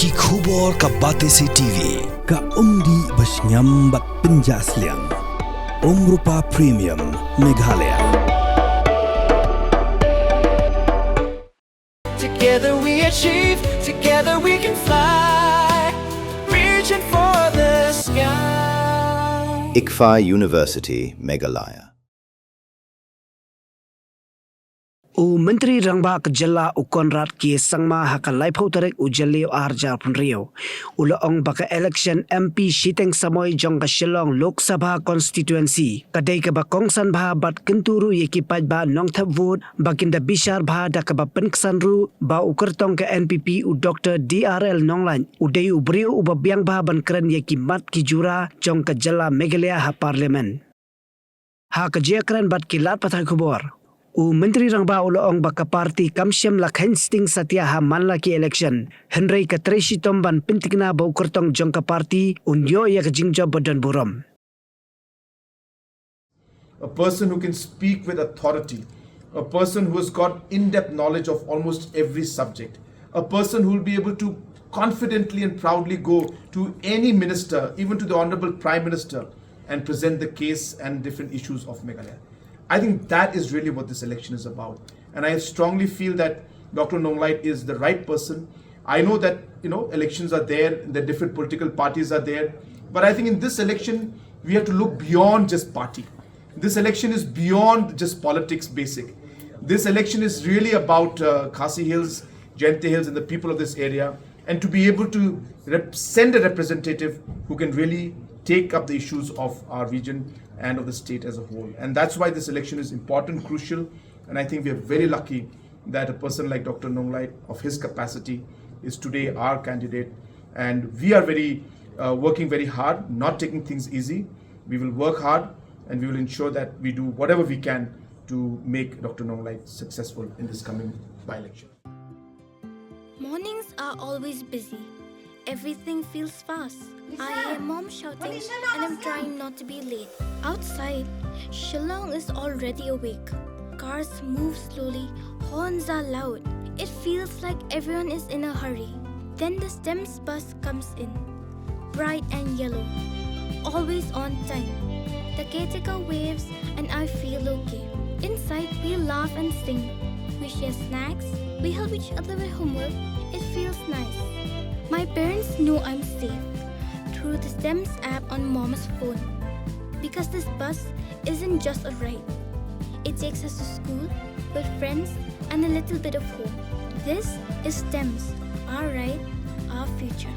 Ki khubor ka Batesi TV. Ka umdi basnyam bat penjaslian. Rupa Premium Meghalaya. Together we achieve, together we can fly, reaching for the sky. ICFA University, Meghalaya. U Menteri Rangba Kejala u Konrad ki sangma haka laipau tarik u jalio arjar pun rio. Ula ong baka election MP Shiteng Samoy jong ka Shillong Lok Sabha constituency. Kadai ka ba kongsan bha bat kenturu yeki paj ba nong thap vote bakinda bishar bha da ka ba penksan ru ba u kertong ka NPP u Dr. DRL Nonglait u dei u brio u ba Biang bha ban Kren yeki mat ki Jura jong ka Jala Meghalaya ha parliament. Ha ka jia Kren bat ki lat pathai khubor. U Menteri Rangba uloong baka parti kamsyam lakhen sting satya ha manla ki election. Henry ka Tracy Tomban pintikna bau kertong jongka parti unyo ya ka jingjo badan buram. A person who can speak with authority, a person who has got in-depth knowledge of almost every subject, a person who will be able to confidently and proudly go to any minister, even to the Honorable Prime Minister, and present the case and different issues of Meghalaya. I think that is really what this election is about. And I strongly feel that Dr. Nonglait is the right person. I know that, elections are there, the different political parties are there. But I think in this election, we have to look beyond just party. This election is beyond just politics basic. This election is really about Khasi Hills, Jayante Hills and the people of this area. And to be able to send a representative who can really take up the issues of our region and of the state as a whole. And that's why this election is important, crucial, and I think we are very lucky that a person like Dr. Nonglait of his capacity is today our candidate. And we are working very hard, not taking things easy. We will work hard and we will ensure that we do whatever we can to make Dr. Nonglait successful in this coming by-election. Mornings are always busy. Everything feels fast. I hear mom shouting and I'm trying not to be late. Outside, Shillong is already awake. Cars move slowly, horns are loud. It feels like everyone is in a hurry. Then the STEMS bus comes in, bright and yellow, always on time. The caretaker waves and I feel okay. Inside, we laugh and sing. We share snacks, we help each other with homework. It feels nice. My parents know I'm safe through the STEMS app on Mom's phone. Because this bus isn't just a ride. It takes us to school, with friends, and a little bit of home. This is STEMS, our ride, our future.